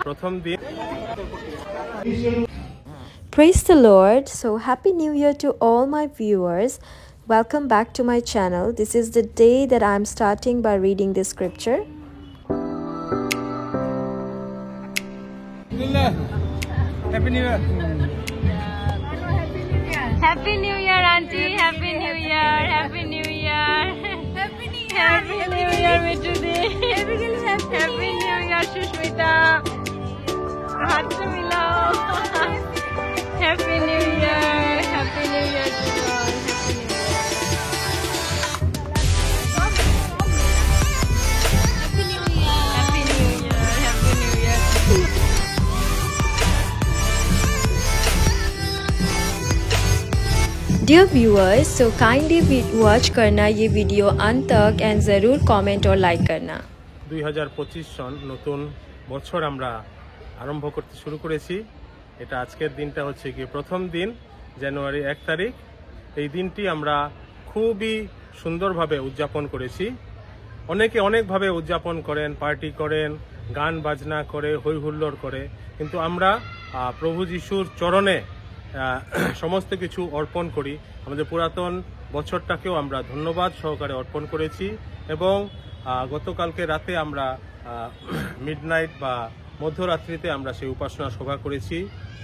প্রথম দিন। Praise the Lord. So happy new year to all my viewers. Welcome back to my channel. This is the day that I'm starting by reading the scripture. Happy New Year. Happy New Year, Auntie. Happy New Year. Happy New Year. Happy New Year. Happy New Year, Mitudi. Happy New Year, Shushmita. हाथ से मिलाओ। Happy New Year. Happy New Year to all. Happy New Year. Happy New Year. Happy New Year. Happy New Year. Dear viewers, so kindly watch करना ये video अंत तक and ज़रूर comment और like करना। 2025 সন নতুন বছর আমরা আরম্ভ করতে শুরু করেছি। এটা আজকের দিনটা হচ্ছে কি প্রথম দিন, জানুয়ারি 1 তারিখ। এই দিনটি আমরা খুবই সুন্দরভাবে উদযাপন করেছি। অনেকে অনেকভাবে উদযাপন করেন, পার্টি করেন, গান বাজনা করে, হই হুল্লোড় করে, কিন্তু আমরা প্রভু যিশুর চরণে সমস্ত কিছু অর্পণ করি। আমাদের পুরাতন বছরটাকেও আমরা ধন্যবাদ সহকারে অর্পণ করেছি এবং গতকালকে রাতে আমরা মিডনাইট বা মধ্যরাত্রিতে আমরা সেই উপাসনা সভা করেছি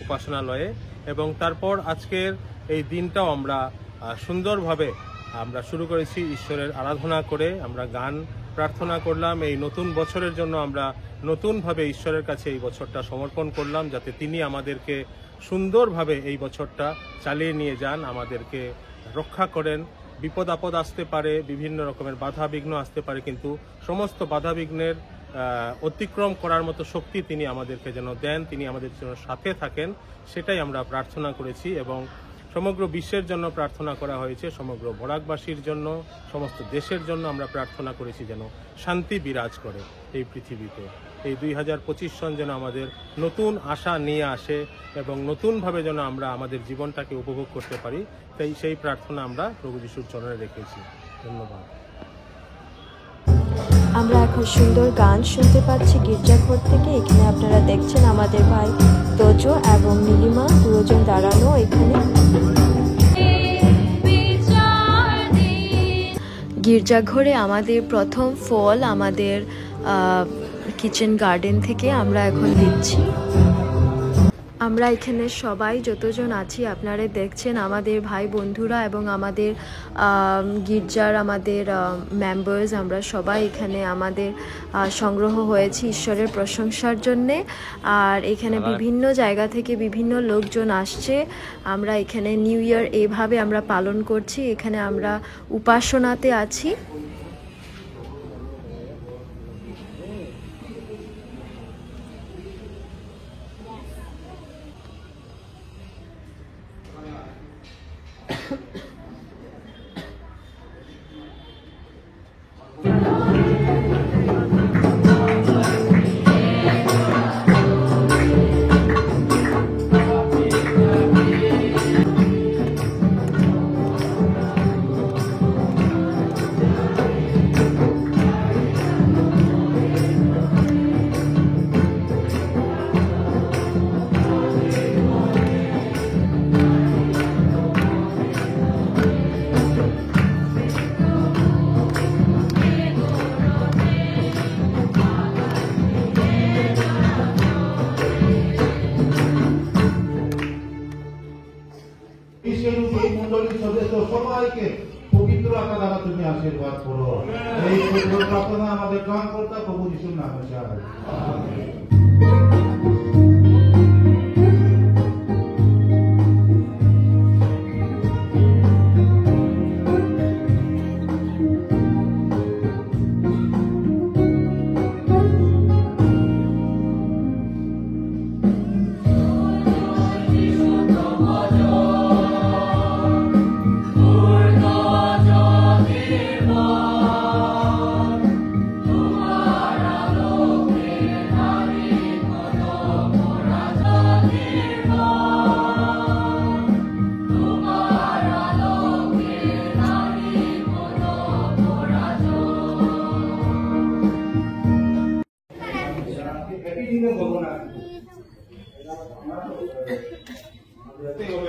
উপাসনালয়ে, এবং তারপর আজকের এই দিনটাও আমরা সুন্দরভাবে আমরা শুরু করেছি ঈশ্বরের আরাধনা করে। আমরা গান প্রার্থনা করলাম, এই নতুন বছরের জন্য আমরা নতুনভাবে ঈশ্বরের কাছে এই বছরটা সমর্পণ করলাম, যাতে তিনি আমাদেরকে সুন্দরভাবে এই বছরটা চালিয়ে নিয়ে যান, আমাদেরকে রক্ষা করেন। বিপদ আপদ আসতে পারে, বিভিন্ন রকমের বাধা বিঘ্ন আসতে পারে, কিন্তু সমস্ত বাধা বিঘ্নের অতিক্রম করার মতো শক্তি তিনি আমাদেরকে যেন দেন, তিনি আমাদের জন্য সাথে থাকেন, সেটাই আমরা প্রার্থনা করেছি। এবং সমগ্র বিশ্বের জন্য প্রার্থনা করা হয়েছে, সমগ্র বরাকবাসীর জন্য, সমস্ত দেশের জন্য আমরা প্রার্থনা করেছি যেন শান্তি বিরাজ করে এই পৃথিবীতে। এই 2025 সন যেন আমাদের নতুন আশা নিয়ে আসে এবং নতুনভাবে যেন আমরা আমাদের জীবনটাকে উপভোগ করতে পারি, তাই সেই প্রার্থনা আমরা প্রভু যিশুর চরণে রেখেছি। ধন্যবাদ। আমরা এখন সুন্দর গান শুনতে পাচ্ছি গির্জাঘর থেকে। এখানে আপনারা দেখছেন আমাদের ভাই তোজো এবং নীলিমা দুজন দাঁড়ানো এখানে। গির্জাঘরে আমাদের প্রথম ফল আমাদের কিচেন গার্ডেন থেকে আমরা এখন দিচ্ছি। আমরা এখানে সবাই যতজন আছি আপনারা দেখছেন আমাদের ভাই বন্ধুরা এবং আমাদের গির্জার আমাদের মেম্বার্স, আমরা সবাই এখানে আমাদের সংগ্রহ হয়েছি ঈশ্বরের প্রশংসার জন্যে। আর এখানে বিভিন্ন জায়গা থেকে বিভিন্ন লোকজন আসছে। আমরা এখানে নিউ ইয়ার এইভাবে আমরা পালন করছি। এখানে আমরা উপাসনাতে আছি। সবাইকে পবিত্র আত্মা দ্বারা তুমি আশীর্বাদ করো। এই প্রার্থনা আমাদের গ্রহণ করতে প্রভু যিশুর নামে চাই।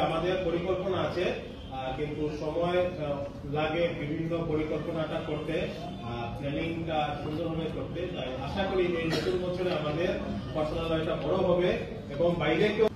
আমাদের পরিকল্পনা আছে, কিন্তু সময় লাগে বিভিন্ন পরিকল্পনাটা করতে, প্ল্যানিংটা সুন্দরভাবে করতে। তাই আশা করি এই নতুন বছরে আমাদের উপাসনালয়টা বড় হবে এবং বাইরে কেউ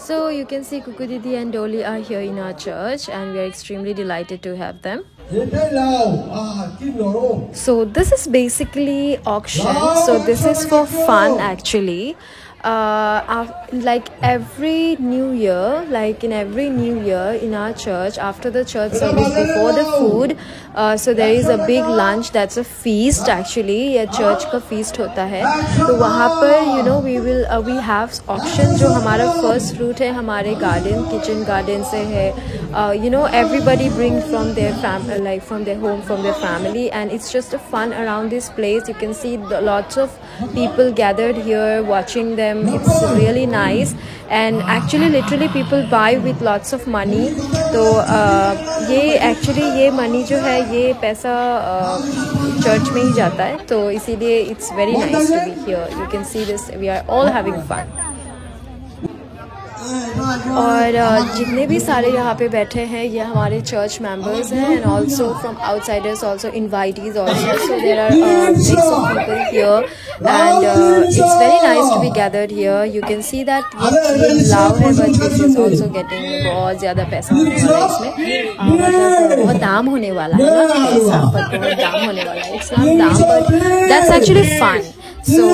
So you can see Kuku Didi and Dolly are here in our church and we are extremely delighted to have them. So this is basically auction. So this is for fun actually. Like every new year, in our church, after the church service, before the food, so there is a big lunch. That's a feast actually. ये church का feast होता है. तो वहाँ पर we have auction जो हमारा first fruit है हमारे kitchen garden से है. Everybody bring from their from their home, from their family, and it's just a fun around this place. You can see lots of people gathered here watching them. It's really nice, and actually literally people buy with lots of money. तो ये money जो है ये पैसा church में ही जाता है, तो इसीलिए it's very nice to be here. You can see this, we are all having fun. और जितने भी सारे यहाँ पे बैठे हैं ये हमारे चर्च मेंबर्स हैं, and also from outsiders also invitees also. So there are mix of people here and it's very nice to be gathered here. You can see that ये लाव है, but this is also getting बहुत ज़्यादा पैसा होने वाला है इसमें. मतलब बहुत दाम होने वाला है ना, पैसा पर बहुत दाम होने वाला है. इट्स नॉट दाम, but that's actually fun. So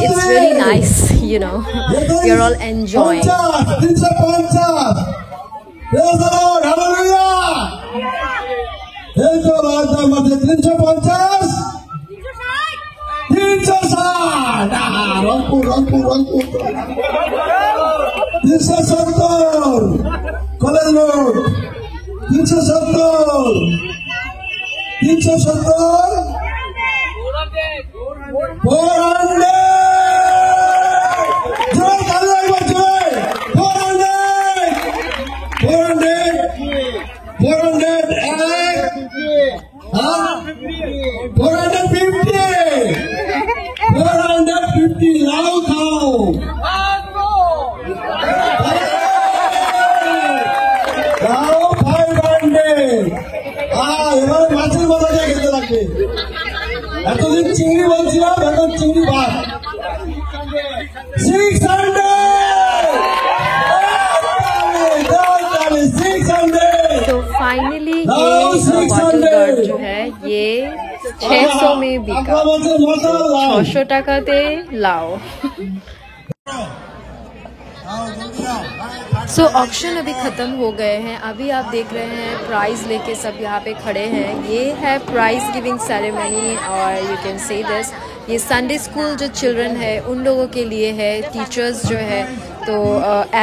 it's really nice, you're all enjoying. Praise the Lord, hallelujah! এতদিন চিংড়ি বলছিলাম, এখন চিংড়ি ভাত 600. तो फाइनली ये बॉटल गार्ड जो है ये 600 में बिका. 600 টাকাতে लाओ. सो ऑक्शन अभी ख़त्म हो गए हैं. अभी आप देख रहे हैं प्राइज़ लेके सब यहाँ पे खड़े हैं. ये है प्राइज़ गिविंग सेरेमनी, और यू कैन से दिस, ये संडे स्कूल जो चिल्ड्रन है उन लोगों के लिए है. टीचर्स जो है तो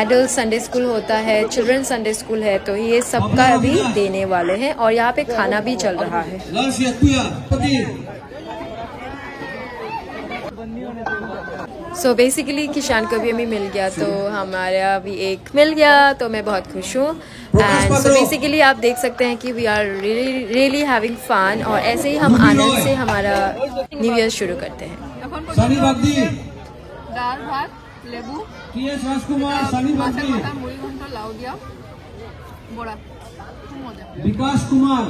एडल्ट संडे स्कूल होता है, चिल्ड्रन संडे स्कूल है, तो ये सबका अभी देने वाले हैं. और यहाँ पे खाना भी चल रहा है. सो बेसिकली किशान को भी हमें मिल गया, तो हमारा भी एक मिल गया, तो मैं बहुत खुश हूँ. एंड सो बेसिकली आप देख सकते हैं कि we are really having fun, और ऐसे ही हम आनंद से हमारा न्यू ईयर शुरू करते हैं. दाल भात लेबू मुड़ी घंटा लाउ दिया बड़ा विकास Kumar.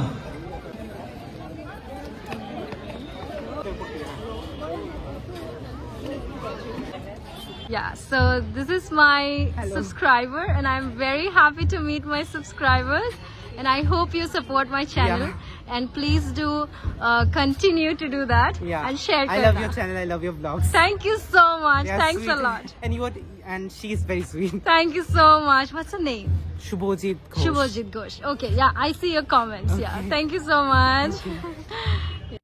Yeah, so this is my subscriber, and I'm very happy to meet my subscribers, and I hope you support my channel. And please do continue to do that and share. I love your channel. I love your vlogs. Thank you so much. They are Thanks sweet. a lot. And and she is very sweet. Thank you so much. What's her name? Shubhojit Ghosh. Shubhojit Ghosh. Okay, yeah, I see your comments. Yeah, thank you so much.